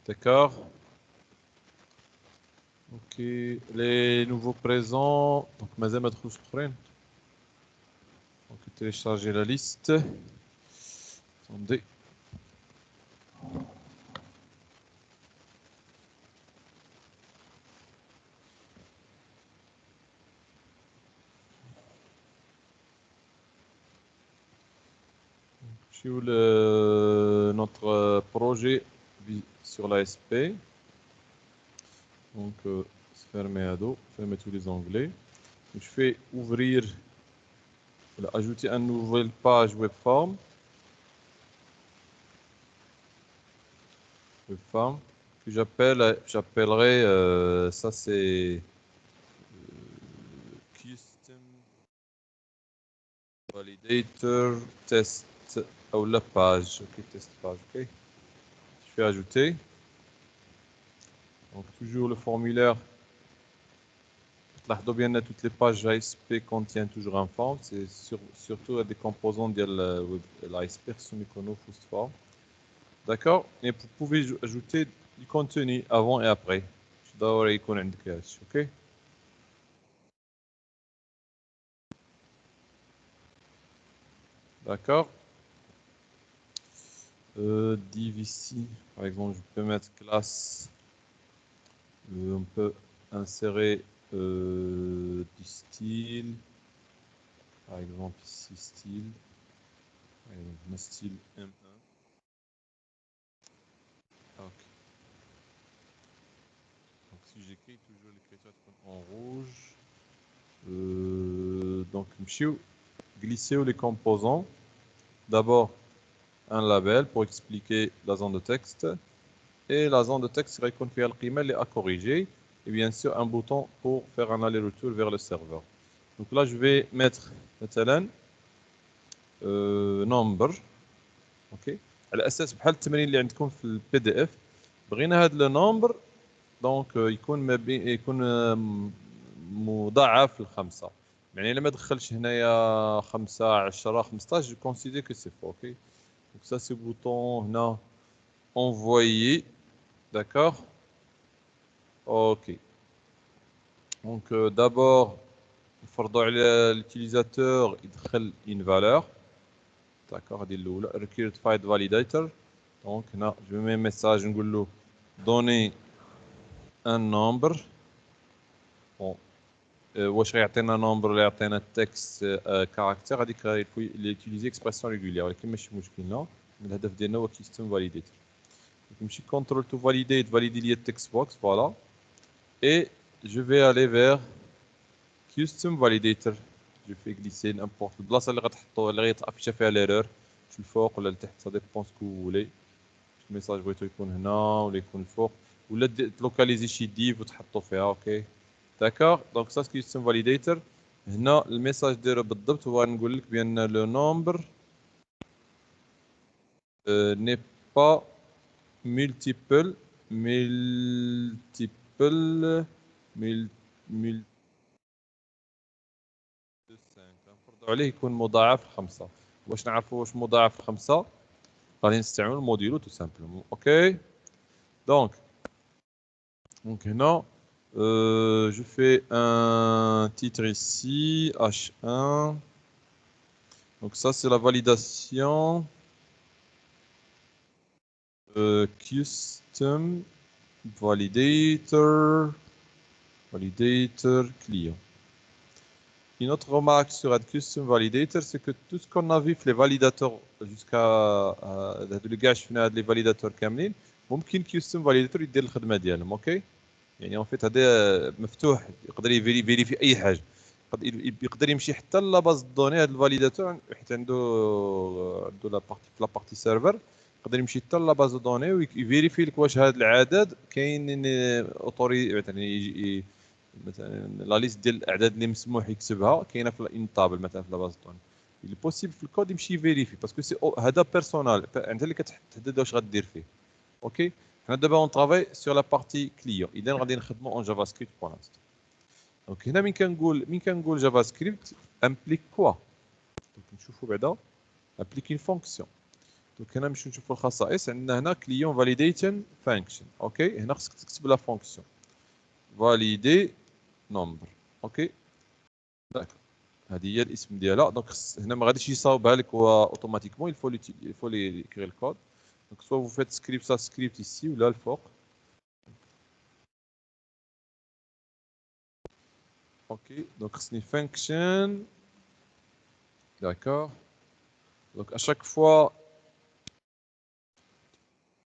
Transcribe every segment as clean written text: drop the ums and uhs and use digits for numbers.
D'accord. Ok, les nouveaux présents. Donc, mazal ma dخلوش الآخرين. Donc, télécharger la liste. Attendez. Je suis notre projet sur l'ASP. Donc, fermer à dos, fermer tous les onglets. Je fais ouvrir, ajouter une nouvelle page webform. Webform que j'appellerai, ça c'est custom validator test ou la page. Ok, test page. Ok. Je fais ajouter. Donc toujours le formulaire. لاحظوا bien toutes les pages ASP contiennent toujours un form. C'est surtout des composants de l'ASP qui sont méconnus first form. D'accord. Et vous pouvez ajouter du contenu avant et après. Je dois يكون عندك هادشي. Ok. D'accord. Div ici, par exemple, je peux mettre classe. On peut insérer du style. Par exemple, ici, style. Un style M1. Ok. Donc, si j'écris toujours l'écriture en rouge. Donc, glisser les composants. D'abord, un label pour expliquer la zone de texte. Et la zone de texte serait configurée à corriger. Et bien sûr, un bouton pour faire un aller-retour vers le serveur. Donc là, je vais mettre مثلا number. OK. على اساس بحال التمرين اللي عندكم في البي دي اف بغينا هذا النمبر دونك يكون مضاعف للخمسه. يعني الا ما دخلش هنايا 5 10 15 جو كونسيدير كو سي فو. اوكي. دونك سا سي بوطون هنا envoyer. D'accord. OK. Donc d'abord نفرضوا على l'utilisateur يدخل une valeur. D'accord. هذه الاولى required find validator. Donc هنا je mets un message نقول له donner un nombre. Bon واش غيعطينا نومبر ولا يعطينا التكست كاركتير هذيك ليتيليزي اكسبرسيون ريغولير ولكن ماشي مشكلنا. الهدف ديالنا هو كيستم فاليديتور. نمشي كونترول تو فاليديت فاليدي لي التكست بوكس فوالا. Et je vais aller vers custom validator. Je fais glisser n'importe البلاصه اللي غتحطوا اللي غيتافيش فيها ليرور في الفوق ولا لتحت ça dépend ce que vous voulez. الميساج بغيتو يكون هنا ولا يكون الفوق ولا تلوكاليزي شي ديف وتحطوا فيها. اوكي داكور. دونك سا كيستم فاليديتور. هنا الميساج ديالو بالضبط هو نقول لك بان لو نومبر ني با multiple نفرضوا عليه يكون مضاعف لخمسة. باش نعرفوا واش مضاعف لخمسة غادي نستعملوا الموديلو تو سامبلومون. اوكي دونك هنا je fais un titre ici H1. Donc ça c'est la validation custom validator client. Une autre remarque sur la custom validator, c'est que tout ce qu'on a vu les validateurs jusqu'à le gage final les validateurs كاملين ممكن custom validator يدير الخدمه ديالهم. اوكي يعني ان فيت هذا مفتوح يقدر يفيريفي اي حاجه. يقدر يمشي حتى لا باز دوني هذا الفاليداتور حيت عنده لا بارتي سيرفر يقدر يمشي حتى لا باز دوني ويفيريفي لك واش هذا العدد كاين اوتوري مثلا لا ليست ديال الاعداد اللي مسموح يكتبها كاينه في الانطابل مثلا في لا باز دوني. اللي بوسيبل في الكود يمشي يفيريفي باسكو سي هذا بيرسونال انت اللي كتحدد واش غدير فيه. اوكي حنا دابا اون طرافاي سور لا بارتي كليون اذا غادي نخدموا اون جافا سكريبت بور لانستون. دونك هنا من كنقول جافا سكريبت امبليك كوا. دونك نشوفوا بعدا امبليك اون فونكسيون. دونك هنا نمشيو نشوفوا الخصائص. عندنا هنا كليون فاليديشن فانكشن. اوكي هنا خصك تكتب لا فونكسيون فاليدي نومبر. اوكي داكور هذه هي الاسم ديالها. دونك هنا ما غاديش يصاوبها لك هو اوتوماتيكمون il faut écrire le code. Donc soit vous faites script ça script ici ou là الفوق. اوكي دونك خصني فانكشن. داكور دونك à chaque fois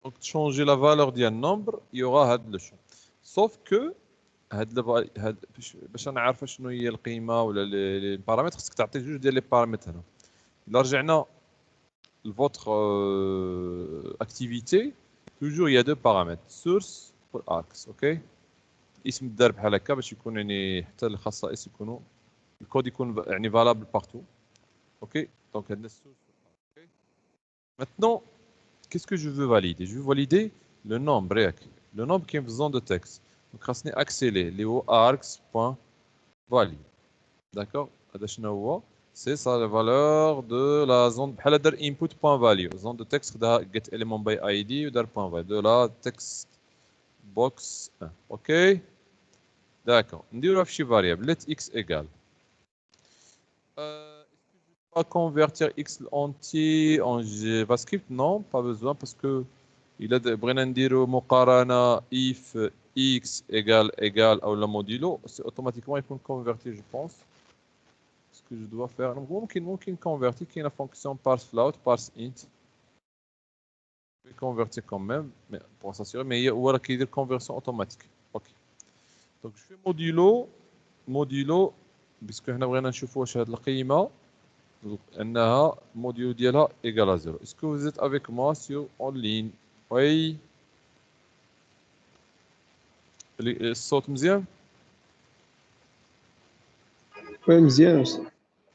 donc changer la valeur ديال النومبر il y aura هاد لو شون. sauf que هاد باش انا عارفه شنو هي القيمه ولا لي بارامتر خصك تعطي جوج ديال لي بارامتر هنا. الا رجعنا لفوتر اكتيفيتي توجور يا دو بارامتر سورس والاكس. اوكي الاسم الدار بحال هكا باش يكون يعني حتى الخصائص يكونوا الكود يكون يعني فالابل بارتو. اوكي دونك عندنا السورس. اوكي maintenant qu'est-ce que je veux valider? Je veux valider le nombre le nombre qui est en zone de texte. Donc خاصني accélérer les args.value. D'accord هذا شنو هو؟ c'est ça la valeur de la zone بحال دار input.value zone de texte خداها get element by id ودار .value de la text box 1. اوكي d'accord نديروها في شي variable let x égale pas convertir x entier en JavaScript. Non, pas besoin parce que il a بغينا نديرو مقارنة if x égale ou la modulo c'est automatiquement يكون converti je pense. Ce que je dois faire ممكن convertir qui est la fonction parse float parse int. Je vais convertir quand même mais pour s'assurer mais هو راه كيدير conversion automatique. OK donc je fais modulo puisque هنا بغينا نشوفوا واش هاد القيمة انها موديول ديالها ايكال 0. Est-ce que vous êtes avec moi sur en ligne? Oui الصوت مزيان؟ وي مزيان.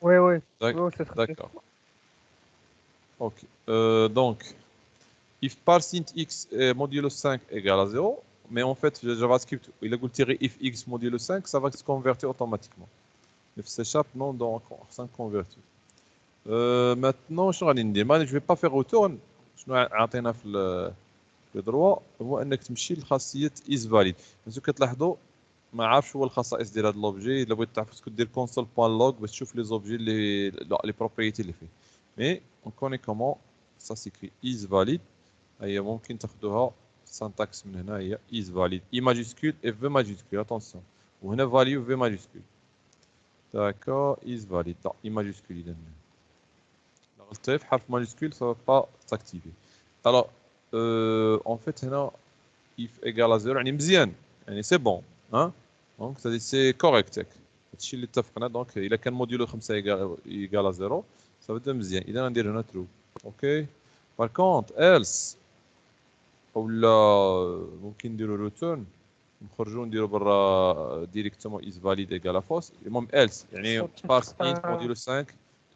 وي d'accord ok donc if parseInt x modulo 5 égale à 0 mais en fait le JavaScript il a tiré if x modulo 5 ça va se convertir automatiquement. Le C# non donc ça convertir. maintenant شنو غادي ندير؟ je vais pas faire retourn. شنو عطينا في الدروا هو انك تمشي لخاصيه is valid. مازال كتلاحظوا ما عارفش هو الخصائص ديال هذا لوبجي. الا بغيت تعرف خصك دير console.log باش تشوف لي زوبجي لي بروبريتي اللي فيه. مي اون كوني كومون سا سيكري is valid. هي ممكن تاخذوها syntaxe من هنا هي is valid i majuscule et v majuscule attention وهنا value v majuscule. d'accord is valid i majuscule اذا غلطتي في حرف majuscule ça va pas s'activer. alors en fait هنا if égale à 0 يعني مزيان يعني سي بون ها دونك سي كوريكت هادشي اللي اتفقنا. دونك الا كان موديولو 5 ايكال 0 صافي مزيان. اذا ندير هنا ترو. اوكي بار كونت else ولا ممكن نديرو ريتيرن نخرجو نديرو برا ديريكتومون is valid ايكال فوس. المهم else يعني بارس انت موديولو 5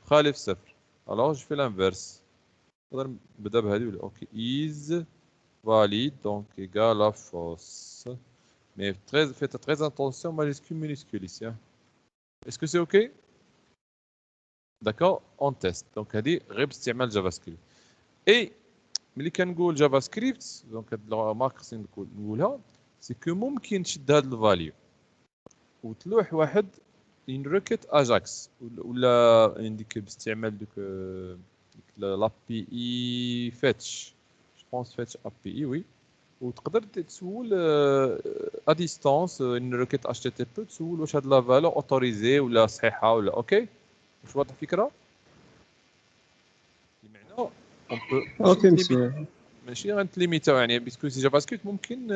تخالف صفر. alors je fais l'inverse نقدر نبدا بهذه ولا اوكي is valide donc égal à fausse. Mais faites très attention majuscule minuscule ici. Hein. Est-ce que c'est OK? D'accord? On teste. Donc هذه غير باستعمال JavaScript. Et ملي كنقول JavaScript دونك هاد المارك خصني نقولها سي كو ممكن تشد هاد الفاليو وتلوح واحد ان روكيت اجاكس ولا عندك باستعمال دوك لابي اي فيتش جو بونس فيتش ابي اي وي وتقدر تسول ا ديستانس ان روكيت اتش تي تي بي تسول واش هاد لا فالور اوتوريزي ولا صحيحه ولا اوكي. واش واضح الفكره؟ بمعنى اون بو اوكي مزيان ماشي غنتليميتاو يعني باسكو سي جافا سكريبت ممكن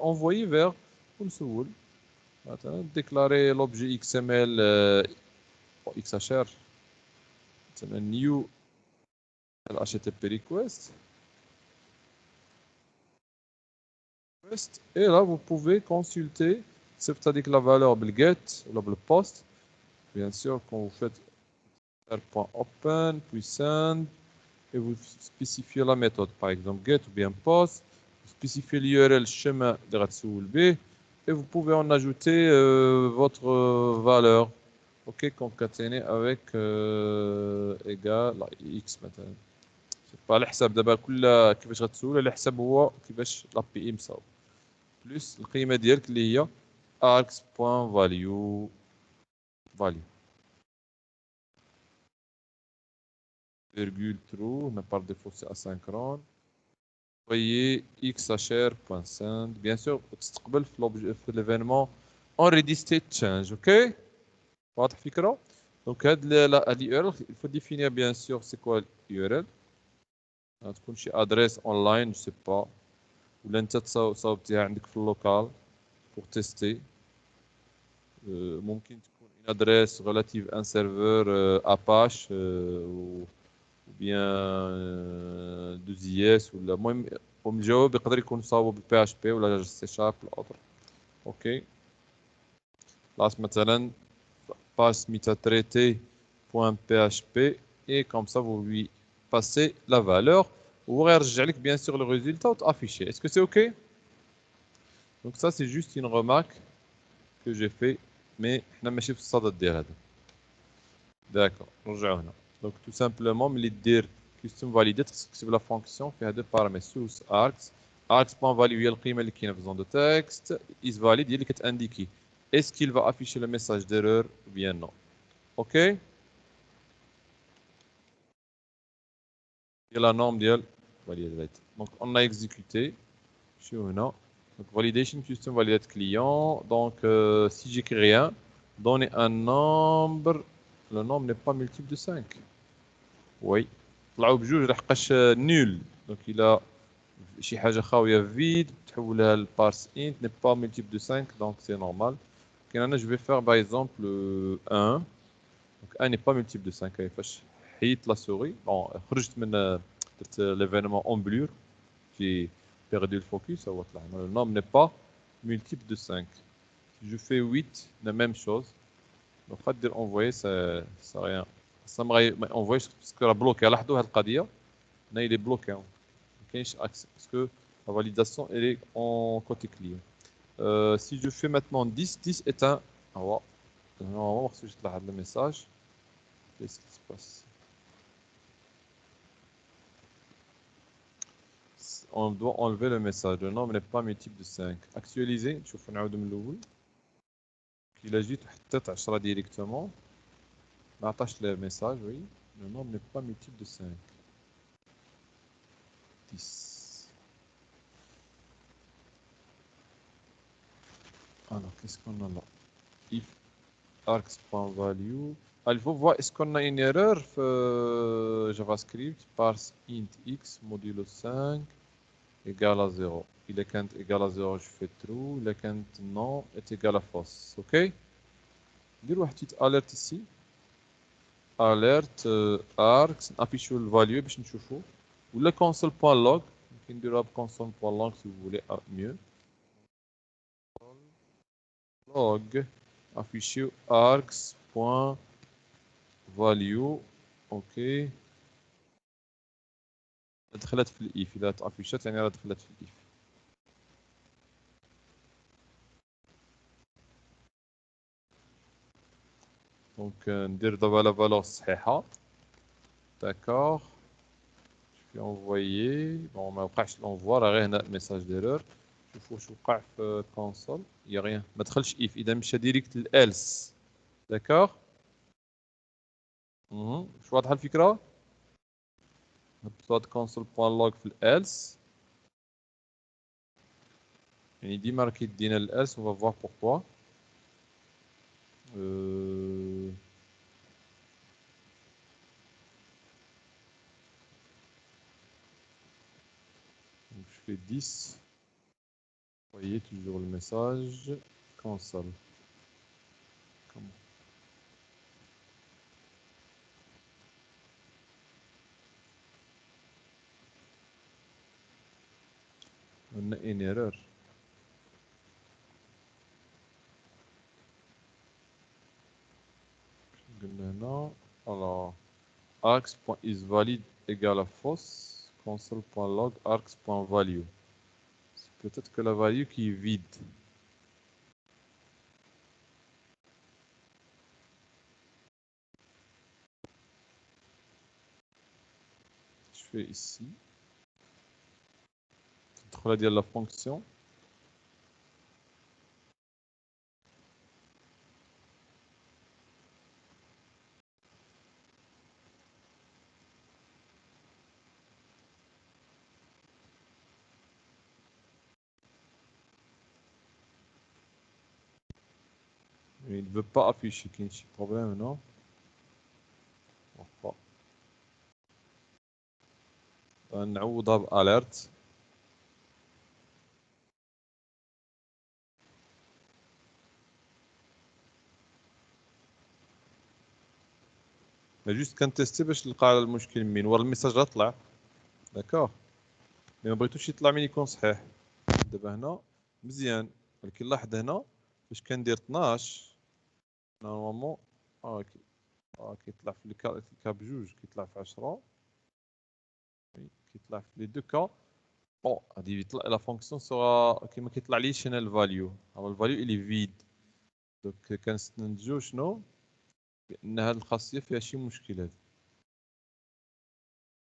انفويي فيغ ونسول مثلا ديكلاري لوبجي اكس ام ال اكس اتش ار مثلا نيو اتش تي بي ريكويست et là vous pouvez consulter c'est-à-dire que la valeur بالget ou بالpost bien sûr quand vous faites .open puis send et vous spécifiez la méthode par exemple get ou bien post, vous spécifiez l'URL chemin de غتسول به et vous pouvez en ajouter votre valeur ok concaténée avec égal x maintenant. فعلى حساب دابا كل كيفاش غتسول على حساب هو كيفاش لابي اي مصاوب بلس القيمه ديالك اللي هي args.value value virgule true mais par défaut c'est asynchrone voyez xhr.send bien sûr تستقبل في l'événement on ready state change ok واضح الفكره دونك هاد اليو il faut définir bien sûr c'est quoi l'URL تكون شي ادريس اونلاين جو سي با ولا انت صاوبتيها عندك في اللوكال بور تيستي ممكن تكون une adresse relative à un serveur Apache ou bien 2IS ولا المهم الجواب يقدر يكون صاوب ب PHP ولا سي شارب الاخر اوكي لاص مثلا page سميتها traité.php et comme ça vous lui passez la valeur وغيرجع لك bien sûr le résultat وتافيشي. Est-ce que c'est ok? Donc ça c'est juste une remarque que j'ai fait mais حنا ماشي في الصدد ديال هذا. D'accord, نرجعوا هنا. Donc tout simplement ملي دير custom validate خصك تكتب لا فونكسيون فيها دو بارامتر source args args.value هي القيمه اللي كاينه في zone de texte is valid هي اللي كتانديكي est-ce qu'il va afficher le message d'erreur ou bien non. OK. Et la norme ديال validate. Donc on a exécuté شو هنا donc validation custom validate client donc si j'écris rien donner un nombre le nombre n'est pas multiple de 5 oui طلعوا بجوج لحقاش nul donc il a شي حاجه خاويه vide تحولها لبارس int n'est pas multiple de 5 donc c'est normal كاين انا je vais faire par exemple 1 donc 1 n'est pas multiple de 5 فاش حيدت لا سوري bon خرجت من درت l'événement en blur j'ai perdu le focus هو طلع le nombre n'est pas multiple de 5 si je fais 8 la même chose donc غادير envoyer ça rien ça ما envoyer parce que راه بلوكي لاحظوا هذه القضيه هنا il est bloqué ما كاينش accès parce que la validation elle est en côté client si je fais maintenant 10 10 est un هو normalement خصو يطلع هذا الميساج qu'est-ce qui se passe on doit enlever le message le nombre n'est pas multiple de 5 actualiser نشوف نعاودو من الاول إلا جيت وحطيت 10 directement ما عطاش le message oui le nombre n'est pas multiple de 5 10 alors qu'est-ce qu'on a là if args.value il faut voir est-ce qu'on a une erreur JavaScript parse int x modulo 5 égale à 0 il est quand égal à 0 je fais true il est quand non est égal à false ok ندير واحد petite alerte ici alerte args نافيشو الفاليو باش نشوفو ولا console.log ممكن نديروها console.log si vous voulez mieux log afficher args.value اوكي دخلت في الايف اذا تافيشات يعني راه دخلت في الايف دونك ندير دابا لا فالور الصحيحه داكوغ في envoyer bon ما وقعش لونفوا راه غير هنا ميساج ديرور شوفوا واش وقع في كونسول يا غيان ما دخلش ايف اذا مشى ديريكت للالس داكوغ واش واضحه الفكره نحط console.log في الالس يعني ديما راه كيدينا الالس on va voir pourquoi donc je fais 10 vous voyez toujours le message console comment on a une erreur قلنا هنا alors args.isValid égale à false console.log args.value c'est peut-être que la value qui est vide je fais ici. تدخل ديال la fonction. Il ne veut pas afficher, qu'il y a un problème, non? نعوضها بأليرت. جوست كنتيستي باش نلقى المشكل منين ورا الميساج غطلع داكوغ مي ما بغيتوش يطلع من يكون صحيح. دابا هنا مزيان ولكن لاحظ هنا فاش كندير 12 نورمالمون كيطلع في الكا بجوج كيطلع في 10 كيطلع في لي دو كا بون غادي يطلع لا فونكسيون سوا كيما كيطلع ليش هنا الفاليو الفاليو الي فيد دونك كنستنتجو شنو بان هاد الخاصيه فيها شي مشكل. هاد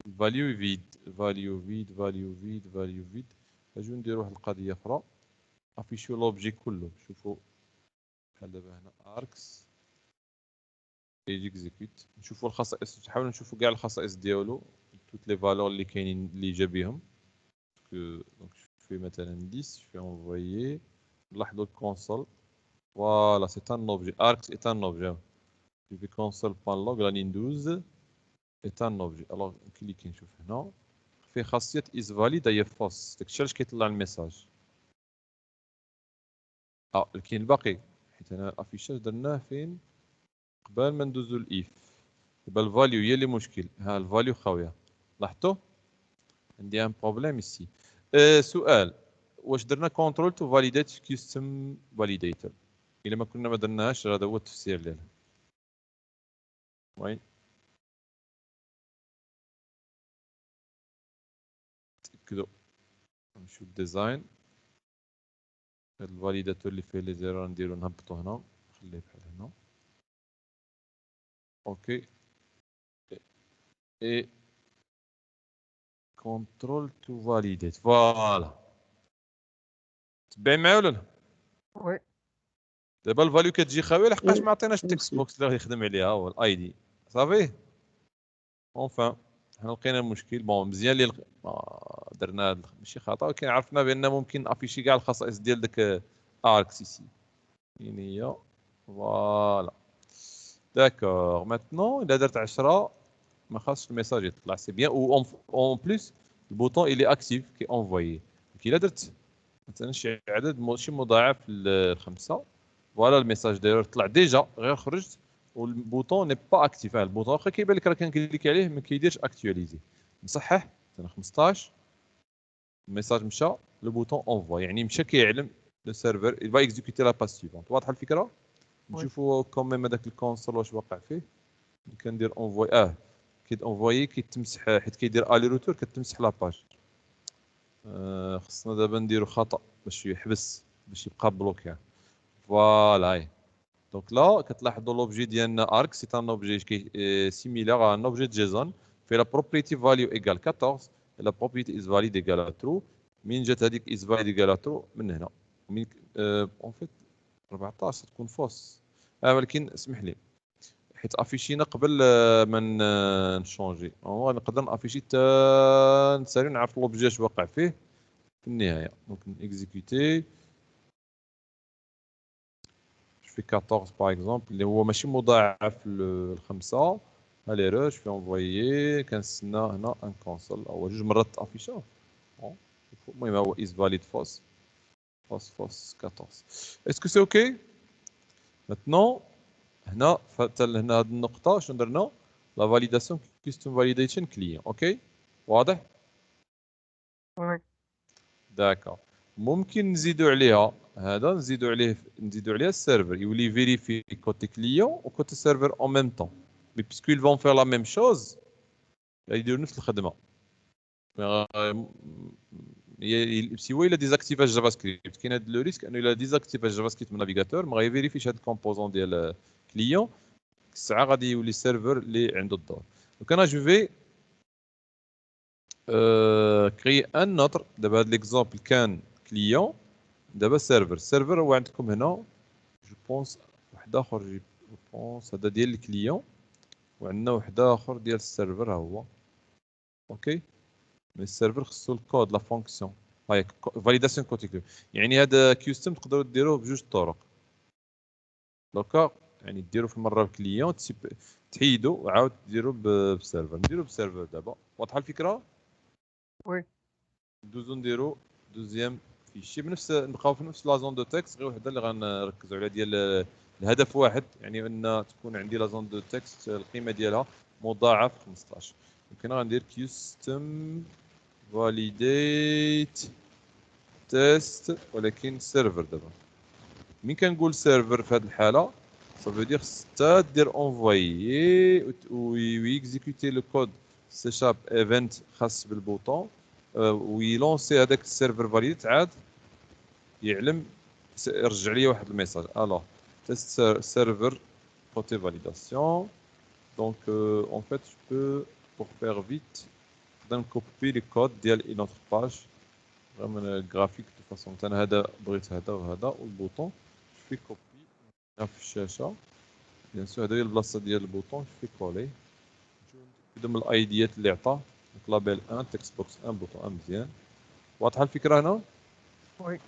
الفاليو فيد فاليو فيد فاليو فيد فاليو فيد. اجيو نديرو واحد القضيه اخرى افيشيو لوبجي كله. شوفوا بحال دابا هنا اركس يجي اكزيكوت نشوفوا الخصائص نحاولوا نشوفوا كاع الخصائص ديالو توت لي فالور اللي كاينين اللي جا بهم. دونك في مثلا 10 في انفويي لاحظوا الكونسول فوالا سي ان اوبجي اركس اي ان اوبجي في console.log la ligne 12 est un objet. Alors كليكي نشوف هنا في خاصيه is valid هي false داكشي علاش كيطلع الميساج. كاين الباقي حيت انا الافيشاج درناه فين قبل ما ندوزو الاف. دابا الفاليو هي اللي مشكل. ها الفاليو خاويه لاحظتوا عندي ان بروبليم ici. سؤال واش درنا كونترول تو فاليديت كيستم فاليديتور؟ الا ما كنا ما درناهاش هذا هو التفسير ديالها. وي تاكدوا نمشيو الديزاين. هاد الفاليداتور اللي فيه لي زيرو نديرو نهبطو هنا نخليه بحال هنا اوكي اي كونترول تو فاليديت فوالا. تبعي معايا ولا لا؟ وي دابا الفاليو كتجي خاويه لحقاش ما عطيناش التكست ميرسي. بوكس اللي غادي يخدم عليها هو الاي دي صافي. اونفان حنا لقينا المشكل بون مزيان اللي درنا ماشي خطا ولكن عرفنا بان ممكن افيشي كاع الخصائص ديال داك اركس سي يعني هي فوالا. داكور ماتنون الا درت 10 ما خاصش الميساج يطلع سي بيان و اون بليس البوطون الي اكتيف كي انفويي. كي درت مثلا شي عدد ماشي مضاعف للخمسه فوالا الميساج داير طلع ديجا غير خرجت والبوطون ني با اكتيف. البوطون واخا كيبان لك راه كنكليك عليه ما كيديرش اكتواليزي. نصحح مثلا 15 الميساج مشى لو بوطون اونفوا يعني مشى كيعلم لو سيرفر il va exécuter la page suivante. واضحه الفكره؟ نشوفوا كوميم هذاك الكونسول واش واقع فيه. كندير انفوي كي انفوي كيتمسح حيت كيدير الي روتور كتمسح لا باج. خصنا دابا نديرو خطا باش يحبس باش يبقى بلوكي فوالا. هاي دونك لا كتلاحظوا لوبجي ديالنا ارك سي ان اوبجي كي سيميلار ان اوبجي جيسون في لا بروبريتي فاليو ايكال 14 لا بروبريتي از فاليد ايكال ترو. من جات هذيك از فاليد ايكال ترو من هنا من اون فيت 14 تكون فوس. ولكن اسمح لي حيت افيشينا قبل ما نشونجي هو نقدر نافيشي حتى نسالي نعرف لوبجي اش واقع فيه في النهايه. دونك اكزيكوتي في 14 باغ اكزومبل اللي هو ماشي مضاعف الخمسه. اليرور في انفويي كنستنى هنا ان كونسول هو جوج مرات افيشا. المهم هو از فاليد فوس فوس فوس 14. اسكو سي اوكي ماتنون هنا حتى هنا هاد النقطه شنو درنا لا فاليداسيون كيستم فاليديشن كليون. اوكي واضح وي داكور. ممكن نزيدو عليها هذا نزيدو عليها السيرفر يولي فيريفي كوتي كليون و كوتي سيرفر اون ميم طون مي بيسكو ils vont faire la même chose يديروا نفس الخدمه. سيوا الا ديزاكتيفا جافا سكريبت كاين هذا لو ريسك انه الا ديزاكتيفا جافا سكريبت من نافيغاتور ما غيفيريفيش هذا الكومبوزون ديال كليون الساعه غادي يولي السيرفر اللي عنده الدور. دونك انا جو في كري ان نوتر. دابا هاد ليكزومبل كان كليون، دابا السيرفر هو عندكم هنا. جو بونس واحد اخر، جو بونس هذا ديال الكليون، وعندنا واحد اخر ديال السيرفر ها هو. اوكي، مي السيرفر خصو الكود لا فونكسيون. هاي فاليداسيون كوتيكلو، يعني هذا كيوستم تقدروا ديروه بجوج طرق. دوكا يعني ديروا في المره بكليون، تحيدوا وعاود ديروا بسيرفر. نديروا بسيرفر دابا، واضحه الفكره؟ وي. ندوزو نديرو دوزيام فيشي بنفس، نبقاو في نفس لا زون دو تكست، غير وحده اللي غنركزوا عليها ديال الهدف واحد، يعني ان تكون عندي لا زون دو تكست القيمه ديالها مضاعف 15. يمكن غندير كيستم فاليديت تيست، ولكن سيرفر. دابا مين كنقول سيرفر في هذه الحاله، صافي دير خصها دير انفويي ويكزيكوتي لو كود سي شارب ايفنت خاص بالبوطون، ويلونسي هذاك السيرفر فاليد، عاد يعلم يرجع لي واحد الميساج. الوغ تيست سيرفر côté validation. Donc en fait je peux, pour faire vite, نقدر نكوبي لي كود ديال اون اوتر باج غير من الجرافيك. دو فاصون انا هذا بغيت هذا وهذا والبوطون في كوبي في الشاشه. بيان سور هذا هي البلاصه ديال البوطون، في كولي نبدا من الايديات اللي عطاه. دونك لابيل 1 تكست بوكس 1 بوطون 1. مزيان، واضحه الفكره هنا؟ وي.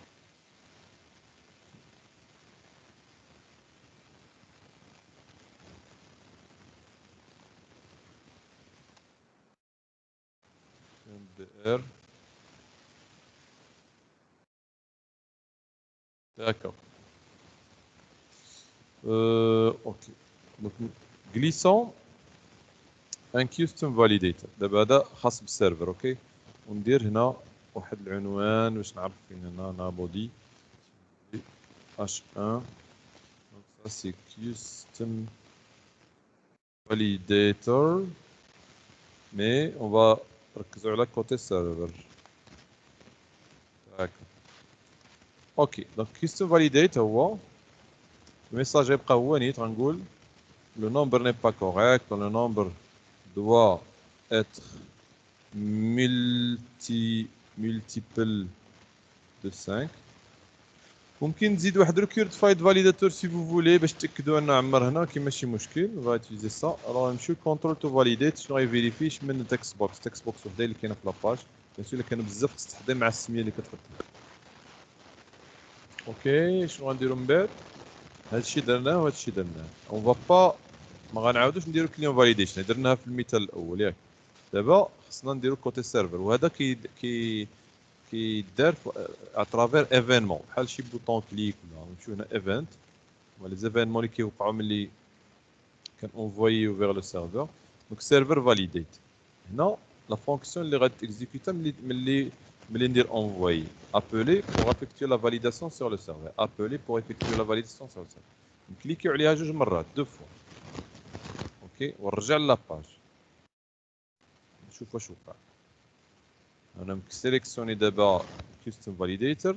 MDR. D'accord. Ok. Donc glissons un custom validator. دابا هذا خاص بالسيرفر. اوكي، وندير هنا واحد العنوان باش نعرف فين هنا نابودي H1. Donc ça c'est custom validator, mais on va نركزوا على côté serveur. D'accord. Ok, donc custom validate هو الميساج يبقى هو نيت. غنقول le nombre n'est pas correct, le nombre doit être multiple de 5. ممكن نزيد واحد ريكورد فايد فاليداتور سي فو فولي باش تاكدوا ان عمر هنا، كاين ماشي مشكل. فا يوتيليزي سا. الوغ نمشيو كونترول تو فاليديت. شنو غيفيريفيش من تكست بوكس. تكست بوكس وحده اللي كاينه في لاباج. بيان سور الا كانوا بزاف خص تحضر مع السميه اللي كتحط. اوكي، شنو غنديرو من بعد؟ هادشي درناه وهادشي درناه. اون فا با ما غنعاودوش نديرو كليون فاليديشن، درناها في المثال الاول ياك. دابا خصنا نديرو كوتي سيرفر، وهذا كيدار اترافير ايفينمون بحال شي بوطون كليك. ولا نمشيو هنا ايفنت، هما لي زيفينمون اللي كيوقعوا ملي كان انفوييو فيغ لو سيرفر. دونك سيرفر فاليديت هنا لا فونكسيون اللي غاتيكزيكوتا ملي ندير انفويي. ابلي بور افيكتوي لا فاليداسيون سور لو سيرفر. ابلي بور افيكتوي لا فاليداسيون سور لو سيرفر. نكليكيو عليها جوج مرات، دو فوا. اوكي، ونرجع لاباج نشوف واش وقع. انا مكسيليكسيوني دابا كيستم فاليديتور،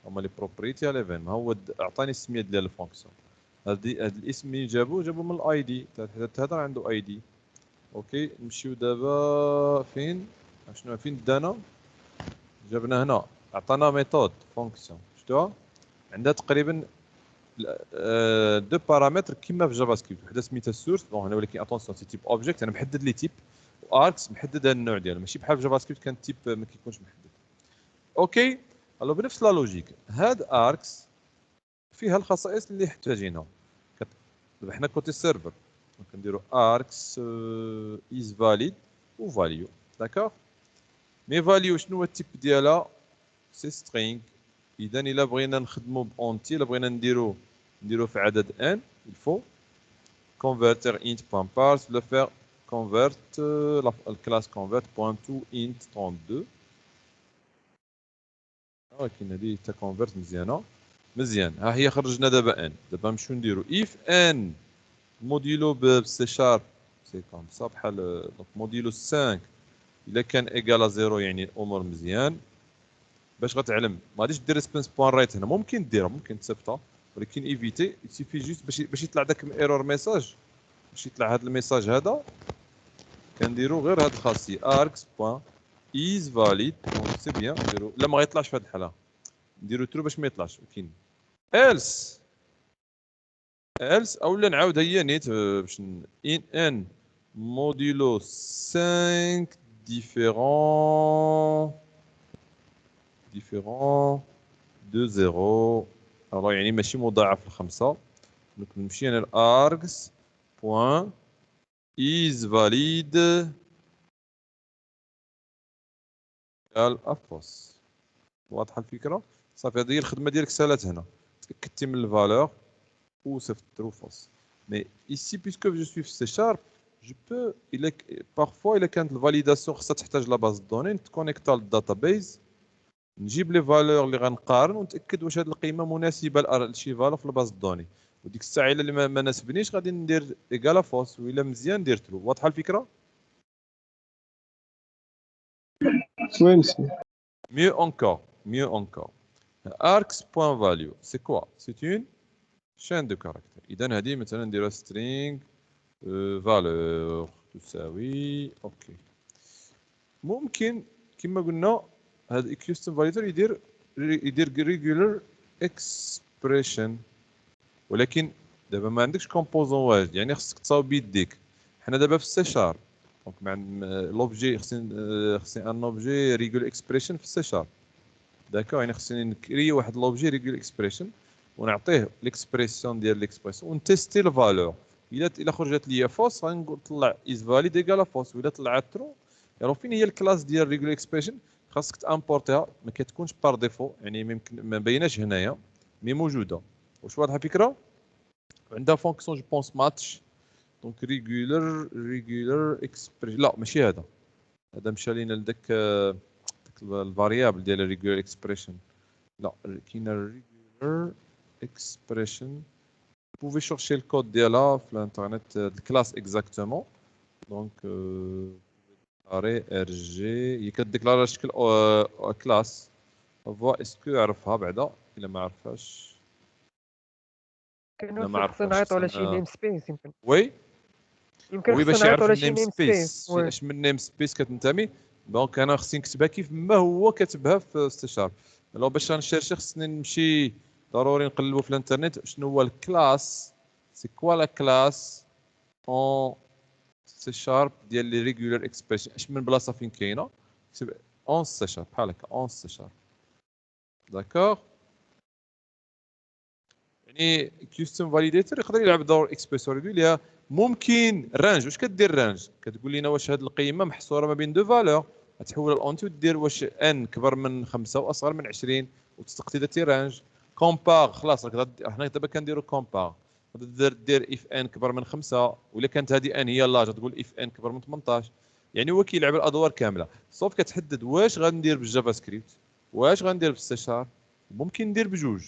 هما لي بروبريتي على الايفينمون. هو عطاني السميه ديال الفونكسيون. هاد الاسم اللي جابو من الاي دي، تهضر عنده اي دي. اوكي، نمشيو دابا فين دانا. جابنا هنا، عطانا ميثود فونكسيون. شفتوها عندها تقريبا دو بارامتر كيما في جافا سكريبت. وحده سميتها السورس، بون هنا ولكن اتونسيون سي تيب اوبجيكت، انا محدد لي تيب. واركس محدد هذا النوع ديالو، ماشي بحال في جافا سكريبت كان تيب ما كيكونش محدد. اوكي، الو بنفس لا لوجيك هاد اركس فيها الخصائص اللي محتاجينها. دابا حنا كوتي سيرفر كنديرو اركس از فاليد و فاليو. داكوغ، مي فاليو شنو هو التيب ديالها؟ سي سترينغ. اذا الا بغينا نخدمو بونتي، الا بغينا نديرو في عدد ان، الفو converter int point parse le faire convert la classe convert point to int 32. ولكن هذه تا convert مزيان. ها هي خرجنا دابا ان. دابا نمشيو نديرو if n موديلو بسي شارب سي كوم سا بحال دونك موديلو 5 الا كان ايكال 0 يعني الامور مزيان. باش غتعلم ما غاديش دير ريسبونس بوان رايت هنا، ممكن ديرها، ممكن تثبتها، ولكن ايفيتي سيفي جوست باش يطلع داك الايرور ميساج. باش يطلع هذا الميساج هذا كنديرو غير هاد الخاصيه اركس بوان is valid دونك سي بيان نديرو لا ما غيطلعش في هاد الحاله نديرو ترو باش ما يطلعش كاين else اولا نعاود هي نيت باش ان modulo 5 différents de 0 alors يعني ماشي مضاعف لخمسة دونك نمشي انا لارجس بوان is valid قال افوس واضحه الفكره صافي هذه هي الخدمه ديالك سالات هنا تاكدتي من الفالور وصيفط ترو فوس مي ici puisque je suis في C sharp je peux parfois الا كانت الفاليداسيون خصها تحتاج لا باز دوني نتكونيكتا للداتابيز نجيب لي فالور اللي غنقارن ونتاكد واش هذه القيمه مناسبه لشي فالور في الباز دوني وديك الساعه الا ما ناسبنيش غادي ندير ايكالا فوس والا مزيان ندير ترو واضحه الفكره Oui, monsieur. mieux encore args.value c'est quoi c'est une chaîne de caractères اذا هذه مثلا نديرها string valeur تساوي اوكي ممكن كما قلنا هذا custom validator يدير regular expression ولكن دابا ما عندكش كومبوزون واجد يعني خصك تصاوب بيديك حنا دابا في السي شارب دونك مع لوبجي خصني ان اوبجي ريغول اكسبريشن في السي شارب داكور يعني خصني نكري واحد لوبجي ريغول اكسبريشن ونعطيه ليكسبريسيون ديال ليكسبريسيون ونتيستي الفالور الا خرجت ليا فوس غنطلع از فاليد ايكالا فوس والا طلعت ترو يعني فين هي الكلاس ديال ريغول اكسبريشن خاصك تامبورتيها ما كتكونش بار ديفو يعني ممكن ما بيناش هنايا مي موجوده واش واضحه الفكره عندها فونكسيون جو بونس ماتش دونك ريغولر اكسبريشن لا ماشي هذا مشى لينا لذاك الفاريابل ديال الريغولر اكسبريشن لا كاين الريغولر اكسبريشن بوفي شورشي الكود ديالها في الانترنت الكلاس اكزاكتومون دونك اري ار جي هي كديكلاري شكل كلاس فوا اسكو يعرفها بعدا الا ما عرفهاش كانوا ما خصنا عرفهاش نعيطوا على شي نيم سبيس يمكن وي وي خصنا باش نعيطوا يعرف على شي النيم نيم سبيس سبيس اش من نيم سبيس كتنتمي دونك انا خصني نكتبها كيف ما هو كاتبها في سي شارب لو باش نشيرشي خصني نمشي ضروري نقلبوا في الانترنت شنو هو الكلاس سي كوا لا كلاس اون سي شارب ديال لي ريغولار اكسبريشن اش من بلاصه فين كاينه كتب اون سي شارب بحال هكا اون سي شارب داكوغ يعني كيستم فاليديتور يقدر يلعب دور اكسبريسور يقول لها ممكن رانج واش كدير رانج كتقول لنا واش هذه القيمه محصوره ما بين دو فالور تحول الاونتي ودير واش ان كبر من 5 واصغر من 20 وتستقطي داتي رانج كومبار خلاص راك حنا دابا كنديروا كومبار دير اف ان كبر من 5 ولا كانت هذه ان هي لاج تقول اف ان كبر من 18 يعني هو كيلعب الادوار كامله صوف كتحدد واش غندير بالجافا سكريبت واش غندير بالسي شارب ممكن ندير بجوج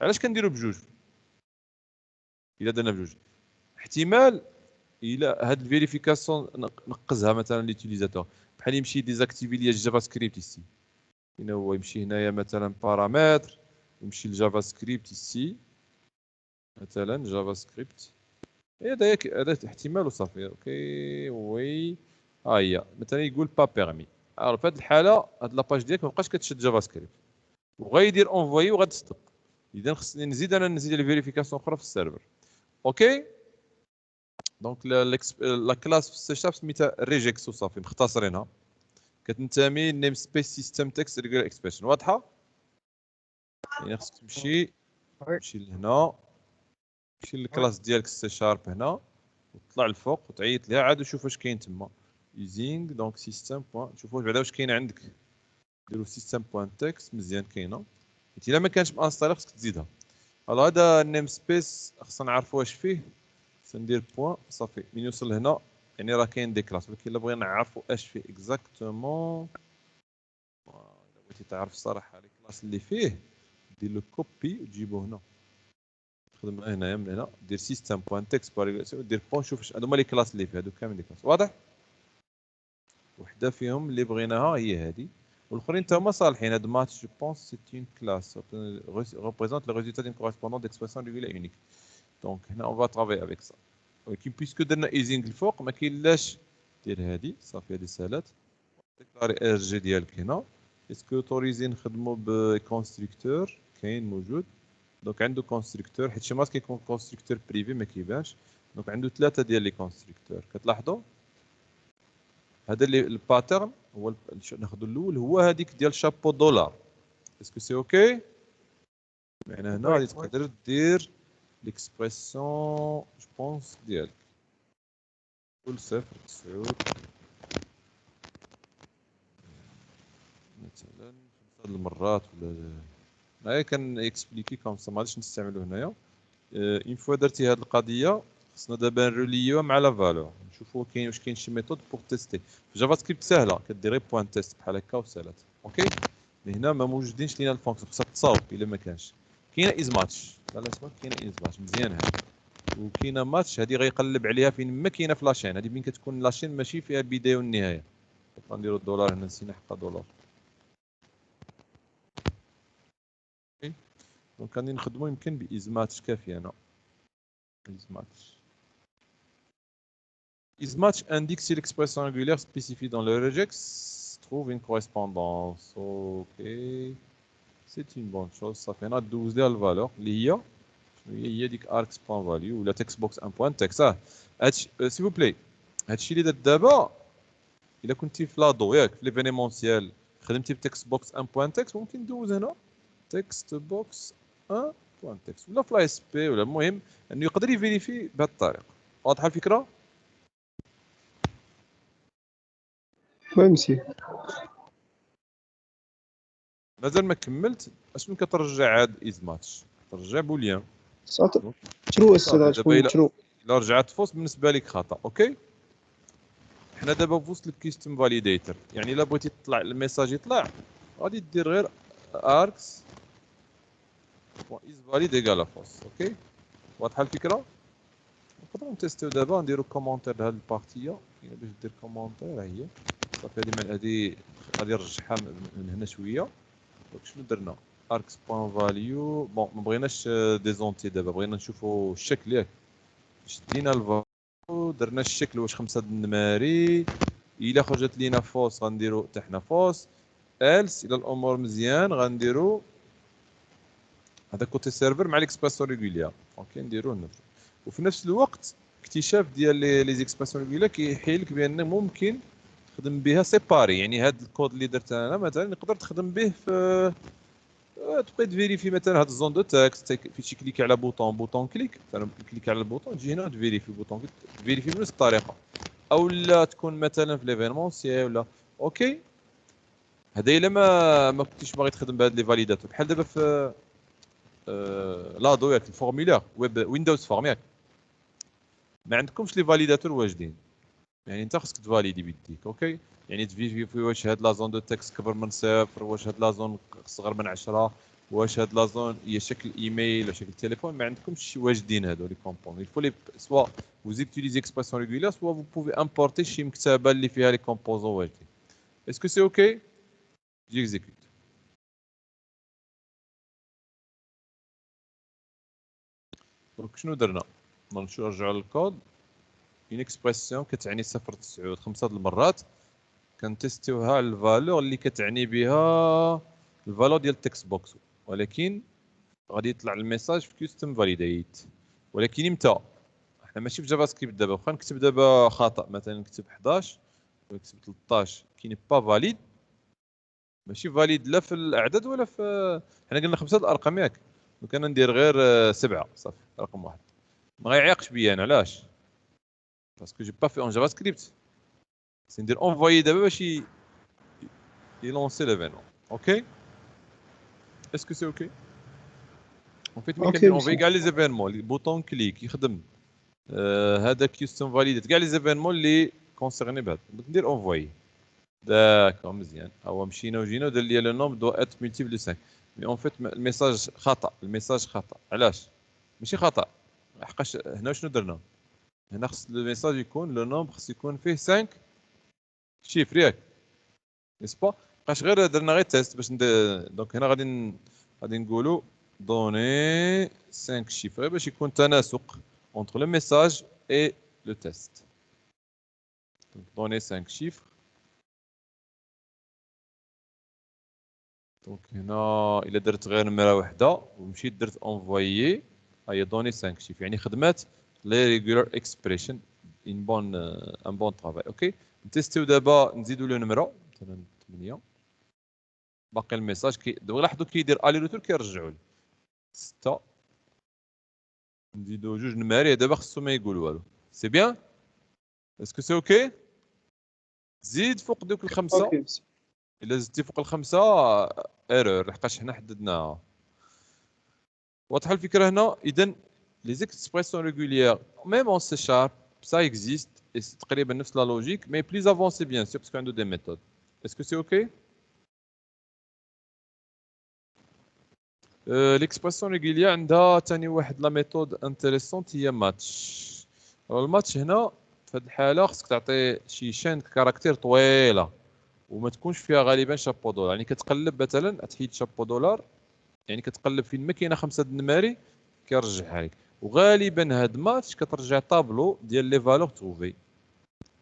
علاش كنديروا بجوج الا درنا بجوج احتمال الا هاد الفيريفيكاسيون نقزها مثلا ليوتيليزاتور بحال يمشي ديزاكتيفي ليا الجافا سكريبت يسي هنا هو يمشي هنايا مثلا بارامتر يمشي لجافا سكريبت يسي مثلا جافا سكريبت هذا احتمال وصافي اوكي وي ها هي مثلا يقول با بيرمي alors في هذه الحاله هاد لاباج ديالك ما بقاش كتشد جافا سكريبت وغيدير اونفوي وغتصدق اذا خصني نزيد لي فيريفيكاسيون اخرى في السيرفر اوكي دونك لا كلاس في السي شارب سميتها ريجيكس وصافي مختصرينها كتنتمي نيم سبيس سيستم تكست ريجولار اكسبريشن واضحه يعني خصك تمشي لهنا تمشي للكلاس ديالك السي شارب هنا وتطلع الفوق وتعيط ليها عاد وشوف واش كاين تما يوزينغ دونك سيستم بوان شوفوا بعدا واش كاين عندك ديروا سيستم بوان تكست مزيان كاينه حيت الا ما كانش مانستالي خصك تزيدها هذا النيم سبيس خصنا نعرفوا واش فيه سندير بوان صافي من يوصل هنا يعني راه كاين دي كلاس ولكن الا بغينا نعرفوا اش فيه اكزاكتومون الا بغيتي تعرف الصراحه لي كلاس اللي فيه دير له كوبي وتجيبو هنا تخدم هنايا من هنا دير سيستم بوان تكست دير بوان شوف هادو هما لي كلاس اللي فيه هادو كامل لي كلاس واضح وحده فيهم اللي بغيناها هي هذه والاخرين تا هما صالحين هاد ماتش جو بونس سي اون كلاس représente le résultat d'une correspondance d'expression régulière unique دونك هنا اون فا ترافي افيك سا ولكن بيسكو درنا ايزينغ الفوق ما كاين لاش دير هادي صافي هادي سالات ديكلاري ار جي ديالك هنا. اسكو اوتوريزي نخدمو بكونستركتور؟ كاين موجود. دونك عنده كونستركتور، حيت شي مرات كيكون كونستركتور بريفي ما كيبانش. دونك عنده 3 ديال لي كونستركتور كتلاحظوا. هذا اللي الباترن هو ناخذوا الاول هو هذيك ديال شابو دولار. اسكو سي اوكي؟ يعني هنا غادي تقدر دير ليكسبرسيون جو بونس ديالك كل 0.9 مثلا 5 المرات ولا هاي كان اكسبليكي كوم سا، ما غاديش نستعملو هنايا. اون فوا درتي هاد القضيه خصنا دابا نروليوها مع لا فالور، نشوفوا كاين واش كاين شي ميثود بوغ تيستي. في جافا سكريبت ساهله، كدير غير بوان تيست بحال هكا وسالات اوكي. مي هنا ما موجودينش لينا الفونكسيون، خصها تصاوب الا ما كانش. كاينه از ماتش، لا اسمها كاينه از ماتش مزيان هادي. وكاينه ماتش هادي غيقلب عليها فين ما كاينه في لاشين، هادي فين كتكون لاشين ماشي فيها البدايه والنهايه. غنديرو الدولار هنا، نسينا حقا دولار. دونك غادي نخدمو يمكن باز ماتش كافيه هنا. از ماتش is match indique si l'expression angulaire spécifiée dans le regex trouve une correspondance. Ok, c'est une bonne chose. Ça fait 12 ديال الفالور اللي هي ديك args.value ولا textbox1.text. s'il vous plaît هادشي اللي درت دابا الا كنتي في لادو ياك في ليفينيمونسيال خدمتي بتكست1.text ممكن دوز هنا textbox1.text ولا في لا اس بي، ولا المهم انه يقدر يفيريفي بهذه الطريقه. واضحه الفكره؟ وي مسيو. مازال ما كملت. اشنو كترجع هاد از ماتش؟ ترجع بوليان ترو السيد دابا غتكون ترو. الا رجعت فوس بالنسبه لك خطا. اوكي، حنا دابا في وسط الكيستم فاليديتر، يعني الا بغيتي تطلع الميساج يطلع غادي دير غير اركس از فاليد ايكال فوس. اوكي، واضحه الفكره؟ نقدروا نتيستيو دابا نديرو كومونتير لهاد البارتيه. باش دير كومونتير ها هي صافي. هادي غادي نرجعها من هنا شويه. دونك شنو درنا؟ اركس بوان فاليو. بون ما بغيناش ديزونتي دابا، بغينا نشوفوا الشكل ياك. شدينا الفاليو درنا الشكل واش 5 النماري. الا خرجت لينا فوس غنديرو حتى حنا فوس. الس الا الامور مزيان غنديرو هذا كوتي سيرفر مع ليكسبرسيون ريغوليير. اوكي نديروه نفسه. وفي نفس الوقت اكتشاف ديال لي زيكسبرسيون ريغوليير كيحيي لك بان ممكن تخدم بها سيباري. يعني هذا الكود اللي درت انا مثلا نقدر تخدم به في تبقى تفيريفي مثلا هاد الزون دو تكست. فاش كليك على بوطون كليك مثلا، كليك على البوطون تجي هنا تفيريفي البوطون تفيريفي بنفس الطريقه. او لا تكون مثلا في ليفينمونسيال ولا اوكي. هذا الا ما كنتيش باغي تخدم بهاد لي فاليداتور بحال دابا في لادو ياك الفورمولير ويب ويندوز فورم ياك ما عندكمش لي فاليداتور واجدين. يعني انت خصك تفاليدي بيديك. اوكي، يعني تفيريفي واش هاد لا زون دو تكست كبر من 0، واش هاد لا زون صغر من 10، واش هاد لا زون هي شكل ايميل ولا شكل تليفون. ما عندكمش شي واجدين هادو لي كومبون. il faut les soit vous utilisez expression régulière soit vous pouvez importer شي مكتبه اللي فيها لي كومبوزون واجدين. est-ce que c'est ok؟ j'exécute. دونك شنو درنا؟ نرجعوا للكود. اون اكسبرسيون كتعني 0.9 5 المرات كنتيستيوها على الفالور اللي كتعني بها الفالور ديال التكست بوكس، ولكن غادي يطلع الميساج في كيستم فاليديت. ولكن امتى؟ احنا ماشي في جافا سكريبت دابا. واخا نكتب دابا خطا مثلا نكتب 11 ولا نكتب 13 كي با فاليد، ماشي فاليد لا في الاعداد ولا في حنا قلنا 5 الارقام ياك. دونك انا ندير غير 7 صافي رقم 1. ما غيعيقش بيا انا علاش؟ باسكو جي با في اون جافا سكريبت. سي ندير انفويي دابا باش يلونسي ليفينمون. اوكي، اسكو سي اوكي؟ اون فيت ملي كندير انفويي كاع لي زيفينمون لي بوطون كليك يخدم هذا كيستم فاليديت كاع لي زيفينمون اللي كونسيرني بهذا ندير انفويي. داكور مزيان. هو مشينا وجينا ودار لي لو نومبر دو ات ملتيبل 5. مي اون فيت الميساج خطا. الميساج خطا علاش؟ ماشي خطا لحقاش هنا شنو درنا؟ هنا خص الميساج يكون لو نومبر خص يكون فيه 5 شيفر ياك نسبا. بقاش غير درنا غير تيست باش دونك هنا غادي نقولوا دوني 5 شيفر باش يكون تناسق entre le message et le test. Donc donner 5 chiffres دونك هنا الا درت غير نمره وحده ومشيت درت انفويي هي دوني 5 شيف يعني خدمات لي ريغولار اكسبريشن ان بون طرافاي اوكي نتيستيو دابا نزيدو له نمره مثلا 8 باقي الميساج دابا لاحظوا كيدير الي روتور كيرجعوا لي 6 نزيدو جوج نماري دابا خصو ما يقول والو سي بيان اسكو سي اوكي زيد فوق دوك الخمسه اوكي ميرسي. الا زدتي فوق الخمسه ايرور لحقاش حنا حددناها واضحه الفكره هنا اذا لي زيكسبرسيون ريغوليير ميم اون سي شارب ça existe et c'est تقريبا نفس لا لوجيك mais plus avancé bien sûr parce qu'il y a des méthodes est-ce que c'est ok l'expression régulière عندها ثاني واحد لا ميثود انتريسونت هي ماتش الماتش هنا في هذه الحاله خصك تعطي شي شين كاركتير طويله وما تكونش فيها غالبا شابو دولار يعني كتقلب مثلا تحيد شابو دولار يعني كتقلب فين ما كاينه 5 النماري كيرجعها لك وغالبا هاد ماتش كترجع طابلو ديال لي فالور تروفي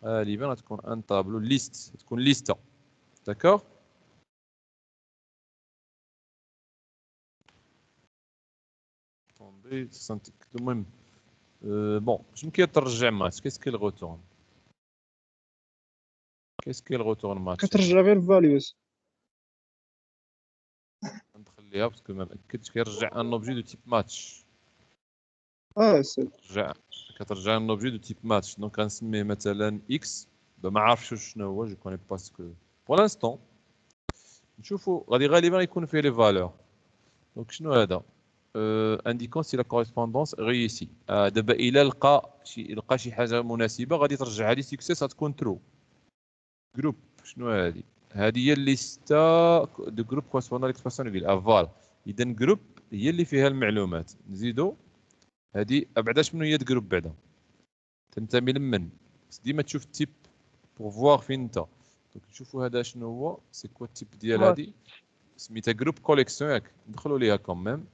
غالبا غتكون ان طابلو ليست تكون ليسته داكوغ طوندي سنتك المهم بون شنو كيترجع ماتش كيسكي الغوتورن كيسكي الغوتورن ماتش كترجع غير الفاليوز. ندخليها باسكو ما مأكدش كيرجع ان اوبجي دو تيب ماتش سي كترجع ان اوبجي دو تيب ماتش دونك غنسميه مثلا اكس ما عارفش شنو هو جو كوني باسكو بور لانستون نشوفوا غادي غالبا يكون فيه لي فالور دونك شنو هذا انديكون سي لا كوريسبوندونس ريوسي دابا الا لقى شي حاجه مناسبه غادي ترجعها لي سكسيس غتكون ترو جروب شنو هذه هي الليستا دو جروب كوريسبوندون ليكسبرسيون ريغولير فوالا اذا جروب هي اللي فيها المعلومات نزيدو هذه بعدا شنو هي جروب بعدا تنتمي لمن ديما تشوف التيب بور فوار فين انت دونك نشوفوا هذا شنو هو سي كوا التيب ديال هذه سميتها جروب كوليكسيون ياك ندخلوا ليها كون ميم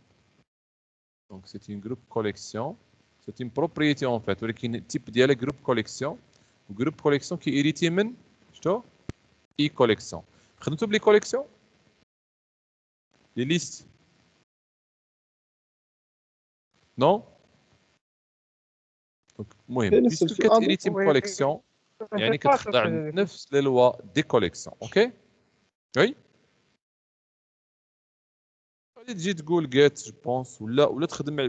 دونك سي اون جروب كوليكسيون سي اون بروبريتي اون فيت ولكن التيب ديالها جروب كوليكسيون وجروب كوليكسيون كي ايريتي من شتو اي كوليكسيون خدمتو بلي كوليكسيون لي ليست نو دونك المهم نفس بيسكو الفئة. كتيريتي بكوليكسيون يعني كتخضع لنفس لي لوا دي كوليكسيون اوكي وي غادي تجي تقول جيت جو بونس ولا تخدم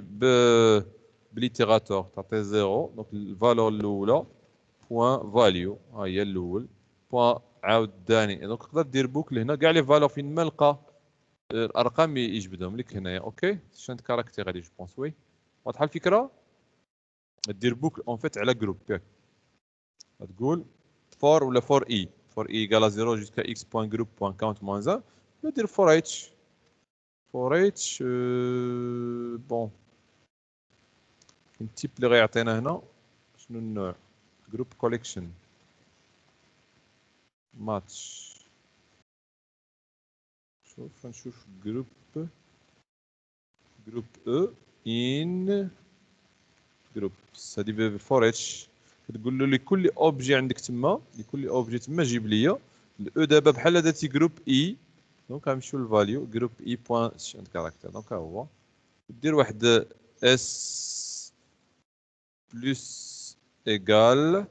بليتيراتور تعطي زيرو دونك الفالور الاولى بوان فاليو ها هي الاول بوان عاود الثاني دونك تقدر دير بوكل هنا كاع لي فالور فين ما لقى الارقام يجبدهم لك هنايا اوكي شنت كاركتير غادي جو بونس وي واضحه الفكره دير بوكل اون فيت على جروب ياك تقول فور ولا فور اي فور اي ايكال 0 جوسكا اكس بوان جروب بوان كاونت موان 1 ولا دير فور اتش فور اتش بون التيب اللي غيعطينا هنا شنو النوع جروب كوليكشن ماتش شوف نشوف جروب او ان جروب هذه فور اتش كتقول له لكل اوبجي عندك تما لكل اوبجي تما جيب لي الاو دابا بحال هذا جروب اي دونك غنمشيو للفاليو جروب اي بوان شنت كاركتير دونك ها هو دير واحد اس بلس ايكال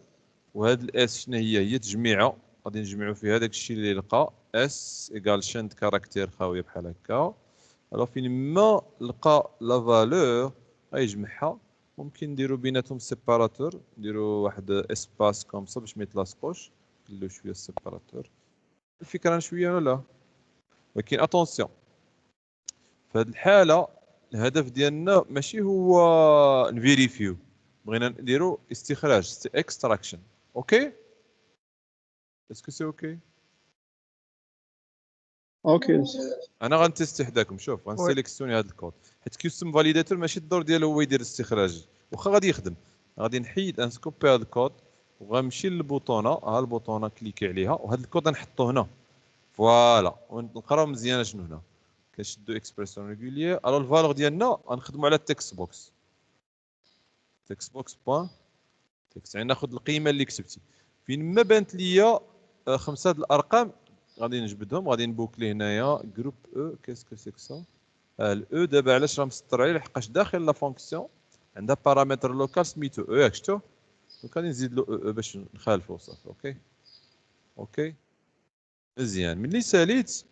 وهاد الاس شنو هي تجميعه غادي نجمعوا فيها داك الشيء اللي لقى اس ايكال شنت كاركتير خاويه بحال هكا الوغ فين ما لقى لا فالور غيجمعها ممكن نديرو بيناتهم سيباراتور نديرو واحد اسباس كوم سا باش ما يتلاصقوش نديرو شويه سيباراتور الفكره شويه ولا ولكن اتونسيون في هذه الحاله الهدف ديالنا ماشي هو نفيريفيو بغينا نديرو استخراج اكستراكشن اوكي اسكو سي اوكي اوكي انا غنتيستي حداكم شوف غنسيليكسيوني هذا الكود حيت كيستم فاليداتور ماشي الدور ديالو هو يدير الاستخراج واخا غادي يخدم غادي نحيد انسكوبي هذا الكود وغنمشي للبوطونه ها البوطونه كليكي عليها وهذا الكود غنحطو هنا فوالا ونقراو مزيان شنو هنا كنشدو اكسبرسيون ريغوليير الو الفالور ديالنا غنخدمو على التكست بوكس بوان تكست يعني ناخذ القيمه اللي كتبتي فين ما بانت ليا 5 د الارقام غادي نجبدهم غادي نبوكلي هنايا جروب او كاسكو سي كسا الاو دابا علاش راه مسطر عليه لحقاش داخل لا فونكسيون عندها بارامتر لوكال سميتو او ياك شفتو دونك غادي نزيد له او باش نخالفو صافي اوكي اوكي مزيان ملي ساليت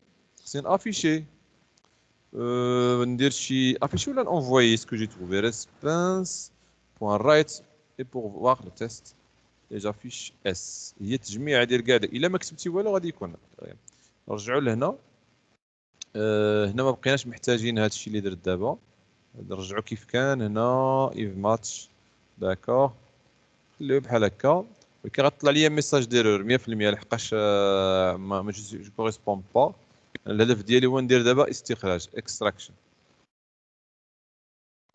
خصني نافيشي ندير شي افيشي ولا نونفويي سكو جي تروفي ريسبونس بوان رايت اي بور فوار لو تيست ديجا فيش اس هي التجميع ديال كاع الا ما كتبتي والو غادي يكون نرجعوا لهنا هنا ما بقيناش محتاجين هذا الشيء اللي درت دابا نرجعوا كيف كان هنا ايف ماتش داكور خليوه بحال هكا ولكن غطلع ليا ميساج ديرور 100% لحقاش ما جو كوريسبون با الهدف ديالي هو ندير دابا استخراج اكستراكشن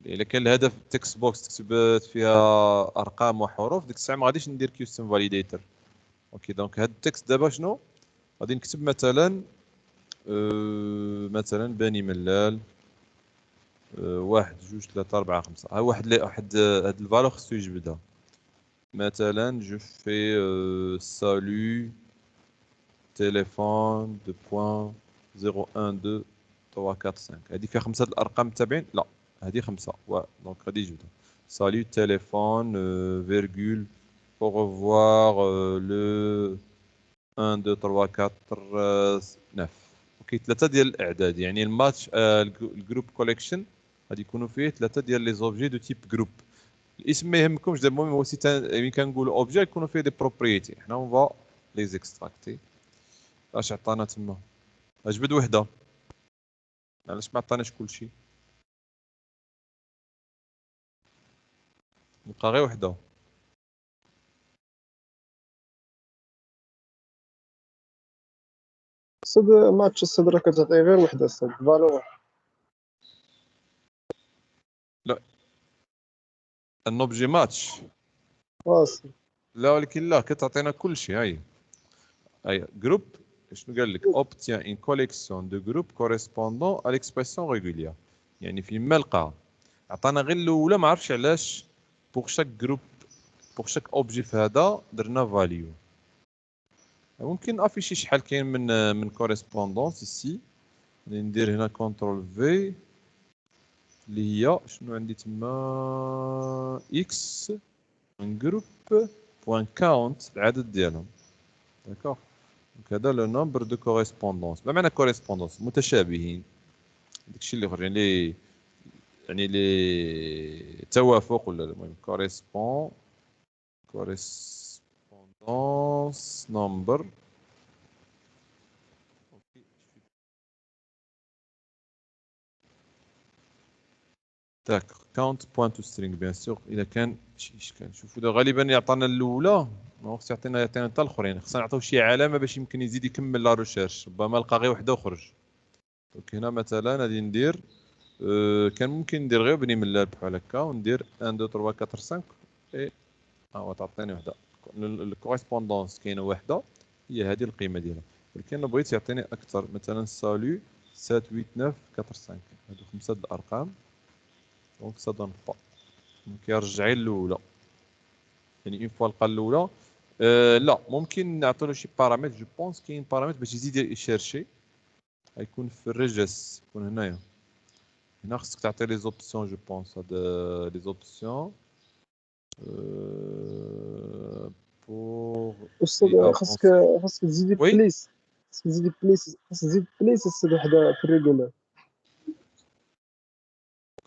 الا كان الهدف تكست بوكس تكتبت فيها ارقام وحروف ديك الساعه ما غاديش ندير كيوستم فاليديتر اوكي دونك هاد التكست دابا شنو غادي نكتب مثلا مثلا بني ملال 1 2 3 4 5 ها واحد هاد الفالور خصو يجبدها مثلا جو في سالو تليفون 2.012 3 4 5 هذه فيها 5 الارقام التابعين لا هذه 5 دونك غادي يجبدها سالو تليفون فيرغول au revoir le 1 2 3 4 9 اوكي ثلاثه ديال الاعداد يعني الماتش الجروب كوليكشن غادي يكونوا فيه ثلاثه ديال لي زوبجي دو تيب جروب الاسم ما يهمكمش دابا المهم هو يعني كنقولوا اوبجي يكونوا فيه دي بروبريتي حنا اون فا لي زيكستراكتي اش عطانا تما اجبد وحده علاش ما عطاناش كلشي نبقى غير وحده السد ماتش السد راه كتعطي غير وحده السد فالو ان اوبجي ماتش واصل لا ولكن لا كتعطينا كلشي هاي جروب شنو قال لك obtient une collection de groupes correspondant à l'expression régulière يعني فيما لقى عطانا غير الاولى ما عرفتش علاش بوغ شاك جروب بوغ شاك اوبجي في هذا درنا فاليو ممكن افيشي شحال كاين من كوريسبوندونس ici ندير هنا كونترول في اللي هي شنو عندي تما اكس من جروب بوان كاونت العدد ديالهم داكوغ دونك هذا لو نومبر دو كوريسبوندونس ما معنى كوريسبوندونس متشابهين داكشي اللي اخر يعني لي توافق ولا المهم كوريسبوندونس نمبر تاك كاونت بوان تو سترينغ بيان سور اذا كان شي اشكال شوفوا غالبا يعطينا الاولى ما خص يعطينا حتى الاخرين خصنا نعطيو شي علامه باش يمكن يزيد يكمل لا ريشيرش ربما لقى غير وحده وخرج دونك هنا مثلا غادي ندير كان ممكن ندير غير بني ملال بحال هكا وندير 1 2 3 4 5 اي هو تعطيني وحده الكوريسبوندونس كاينه وحده هي هذه القيمه ديالها ولكن انا بغيت يعطيني اكثر مثلا سالو 7 8 9 4 5 هادو خمسه الارقام دونك سا دون با دونك يرجع الاولى يعني اون فوا لقى الاولى لا ممكن نعطيو له شي بارامتر جو بونس كاين بارامتر باش يزيد يشيرشي غيكون في الريجس يكون هنايا هنا خصك تعطي لي زوبسيون جو بونس هاد لي زوبسيون بور السد خاصك تزيد وي بليس خاصك تزيد بليس السد وحده في الريجولار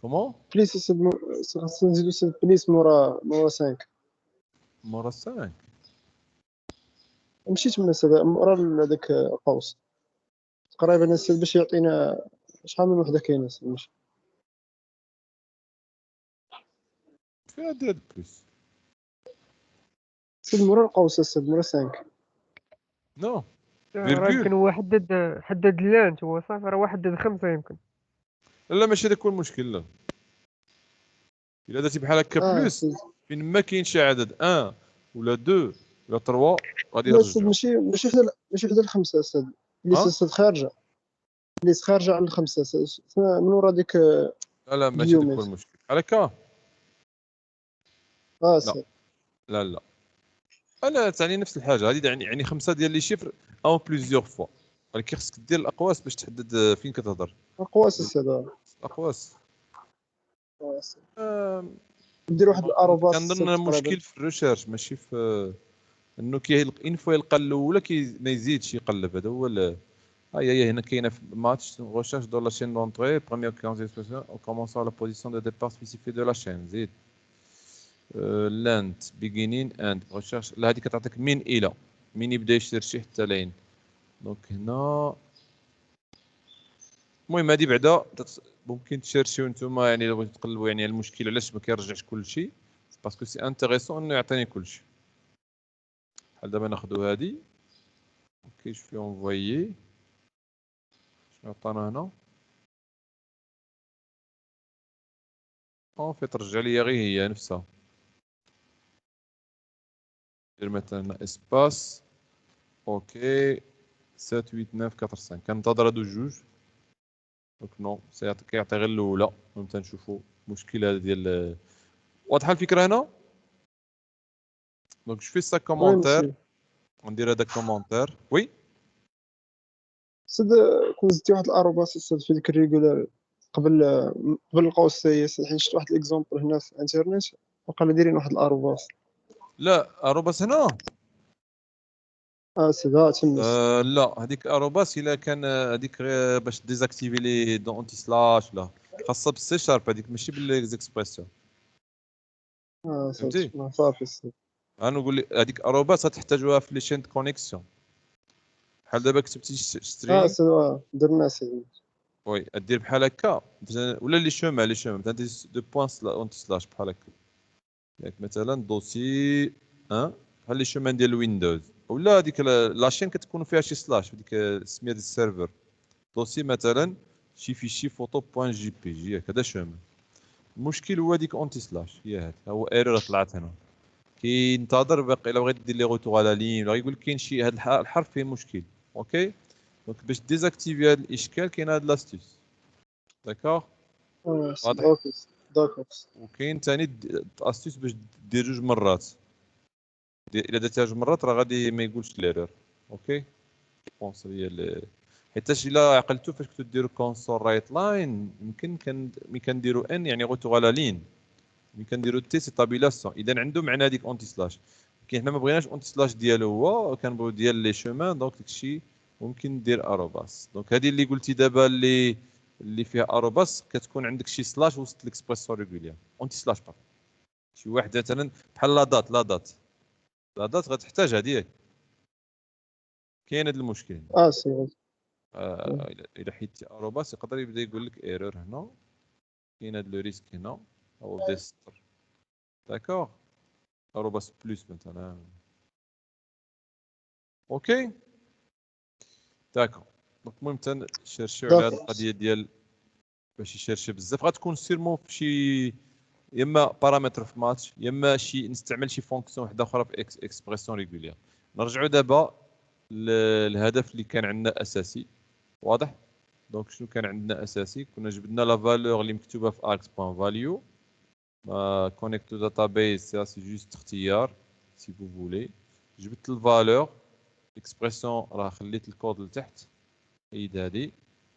كومون بليس السد خاصنا نزيدو السد بليس مورا 5 مورا 5 مشيت من السد مورا هذاك القوس تقريبا السد باش يعطينا شحال من وحده كاينه السد ماشي فيها دير بليس السد مورا القوس السد مورا 5 نو راه يمكن هو حدد اللانت هو صافي راه هو حدد 5 يمكن لا ماشي هذاك هو المشكل لا الا درتي بحال هكا بلوس السد فين ما كاينش عدد 1 ولا 2 ولا 3 غادي لا السد يرجعوا ماشي حدا الخمسه السد بليس السد خارجه بليس خارجه على الخمسه من ورا ديك لا ماشي هذاك هو اليوميت المشكل بحال هكا لا السد لا تعني نفس الحاجه هذه يعني 5 ديال لي شيفر او بليزيور فوا ولكن خصك دير الاقواس باش تحدد فين كتهضر. اقواس السادة. الاقواس ندير واحد الاروباس كنظن المشكل في الريشيرش ماشي في انه اون فوا يلقى الاولى ما يزيدش يقلب. هذا هو هي هنا كاينه في ماتش ريشيرش دو لا شين دونطري بروميير كونسيسيون او كومونسون لا بوزيسيون دو ديبار سبيسيفي دو لا شين. زيد لاند بيجينين اند ريشيرش. لا هذه كتعطيك من الى من يبدا يشيرشي حتى لين. دونك هنا المهم هذه بعدا ممكن تشيرشيو نتوما يعني لو بغيتو تقلبوا يعني المشكل علاش ما كيرجعش كلشي باسكو سي انتريسون انه يعطيني كلشي. بحال دابا ناخذوا هذه اوكي جو في انفويي شنو عطانا هنا اون في ترجع لي غير هي نفسها. ندير مثلا اسباس اوكي 7 8 9 4 5 كنتظر هادو جوج. دونك نو كيعطي غير الاولى. المهم تنشوفوا المشكل هذا ديال واضحه الفكره هنا. دونك جو في سا كومونتير ندير هذا كومونتير وي سد كون زدتي واحد الاروباس سد في ديك الريغولار قبل القوسيه حيت شفت واحد الاكزومبل هنا في الانترنت وقال دايرين واحد الاروباس. لا اروباس هنا سدا تمس. لا هذيك اروباس الا كان هذيك غير باش ديزاكتيفي لي دون انتي سلاش لا خاصها بالسي شارب هذيك ماشي بالزيكسبرسيون. فهمتي صافي. انا نقول لك هذيك اروباس تحتاجوها في لي شين دو كونيكسيون بحال دابا كتبتي سترينغ سدا درنا سيدي وي دير بحال هكا ولا لي شومان مثلا دو بوين اونتي سلاش بحال هكا ياك مثلا دوسي بحال لي شومان ديال ويندوز ولا هذيك لاشين كتكون فيها شي سلاش في ديك السميه ديال السيرفر دوسي مثلا شي فيشي فوتو بوين جي بي جي ياك هذا شومان. المشكل هو ديك اونتي سلاش هي هذا هو ايرور طلعت هنا كينتظر باقي الا بغيت دير لي غوتور على لين ولا يقول لك كاين شي هذا الحرف فيه مشكل. اوكي دونك باش ديزاكتيفي هذا الاشكال كاين هذا لاستيس داكوغ واضح. اوكي داكوغ. وكاين ثاني استيس باش دير جوج مرات الا درتيها جوج مرات راه غادي ما يقولش ليرور. اوكي بونس هي حيتاش الا عقلتو فاش كنتو ديروا كونسول رايت لاين يمكن ملي كنديروا ان يعني غوتور على لين ملي كنديروا تي سي تابيلاسيون اذا عنده معنى هذيك اونتي سلاش. كاين حنا ما بغيناش اونتي سلاش ديالو هو كنبغيو ديال لي شومان دونك داكشي ممكن دير اروباس. دونك هذه اللي قلتي دابا اللي فيها اروباس كتكون عندك شي سلاش وسط ليكسبرسيون ريغولير اونتي سلاش با شي واحد مثلا بحال لا دات غتحتاج هذه كاين هذا المشكل. سي الا حيدتي اروباس يقدر يبدا يقول لك ايرور هنا كاين هذا لو ريسك هنا او ديستر داكوغ اروباس بلس مثلا. اوكي داكوغ دونك المهم تنشيرشيو على هذه القضيه ديال باش يشيرشي بزاف غتكون سيرمون في شي يا اما بارامتر في ماتش يا اما شي نستعمل شي فونكسيون واحده اخرى في اكسبرسيون ريغولير. نرجعوا دابا للهدف اللي كان عندنا اساسي واضح. دونك شنو كان عندنا اساسي كنا جبدنا لا فالور اللي مكتوبه في args بوين فاليو كونيكت تو داتابيس سي جوست اختيار سي فو فولي. جبت الفالور اكسبرسيون راه خليت الكود لتحت حيد هادي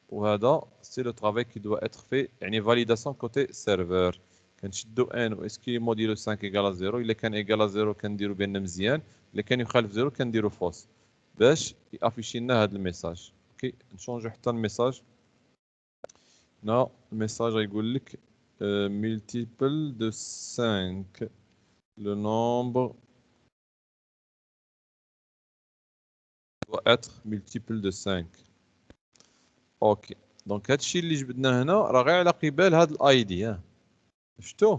وهذا سي لو طرافاي كي دوا اتر في يعني فاليداسيون كوتي سيرفر. كنشدو ان و اسكي موديلو 5 ايكال 0 الا كان ايكال 0 كنديرو بان مزيان الا كان يخالف 0 كنديرو فوس باش يافيشي لنا هذا الميساج. اوكي نشونجو حتى الميساج هنا الميساج غيقول لك multiple de 5 le nombre doit être multiple de 5. اوكي دونك هادشي اللي جبدناه هنا راه غير على قبال هاد الاي دي شفتو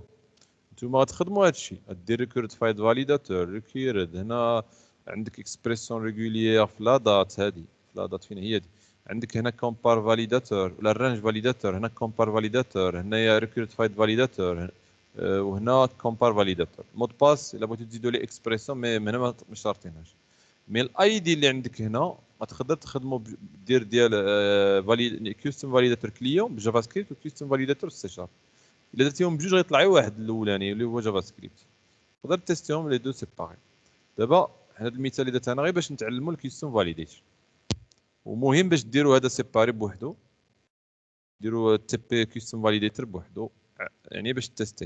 نتوما غتخدموا هادشي دير ريكورد فايد فاليداتور ريكيرد هنا عندك اكسبرسيون ريغوليير في لا دات هادي لا دات فين هي دي عندك هنا كومبار فاليداتور ولا الرانج فاليداتور هنا كومبار فاليداتور هنايا ريكورد فايد فاليداتور وهنا كومبار فاليداتور مود باس الا بغيتو تزيدوا لي اكسبرسيون مي هنا ما شارطينهاش. مي الاي دي اللي عندك هنا غتقدر تخدموا دير ديال كيستم فاليداتور كليون بجافا سكريبت وكيستم فاليداتور سي شارب. الا درتيهم بجوج غيطلع واحد الاولاني اللي هو جافا سكريبت تقدر تيستيهم لي دو سيباري. دابا هذا المثال اللي درت انا غير باش نتعلموا الكيستم فاليديشن. ومهم باش ديروا هذا سيباري بوحدو، ديروا تي بي كيستم فاليديتر بوحدو يعني باش تستي.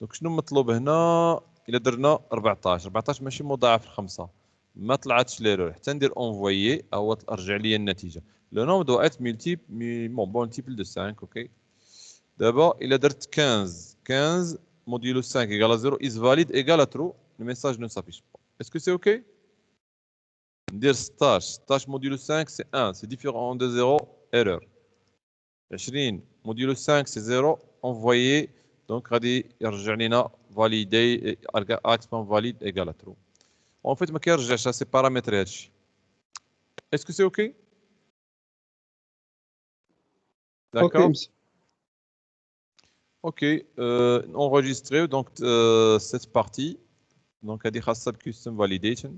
دونك شنو مطلوب هنا؟ الا درنا 14 ماشي مضاعف الخمسه، ما طلعتش ليرور حتى ندير اونفويي هو رجع لي النتيجه. لو نومبر دو ات مولتيبل دو 5. اوكي دابا الا درت 15 modulo 5 égale à 0 is valide égale à true, le message ne s'affiche pas. Est-ce que c'est OK? Dire stage modulo 5 c'est 1, c'est différent de 0, erreur. 20 modulo 5 c'est 0, envoyé, donc غادي يرجع لنا validé accent valide égale à true. En fait ما كيرجعش سي بارامتر هادشي. Est-ce que c'est OK? D'accord. OK, enregistré donc cette partie. Donc, à dire custom validation.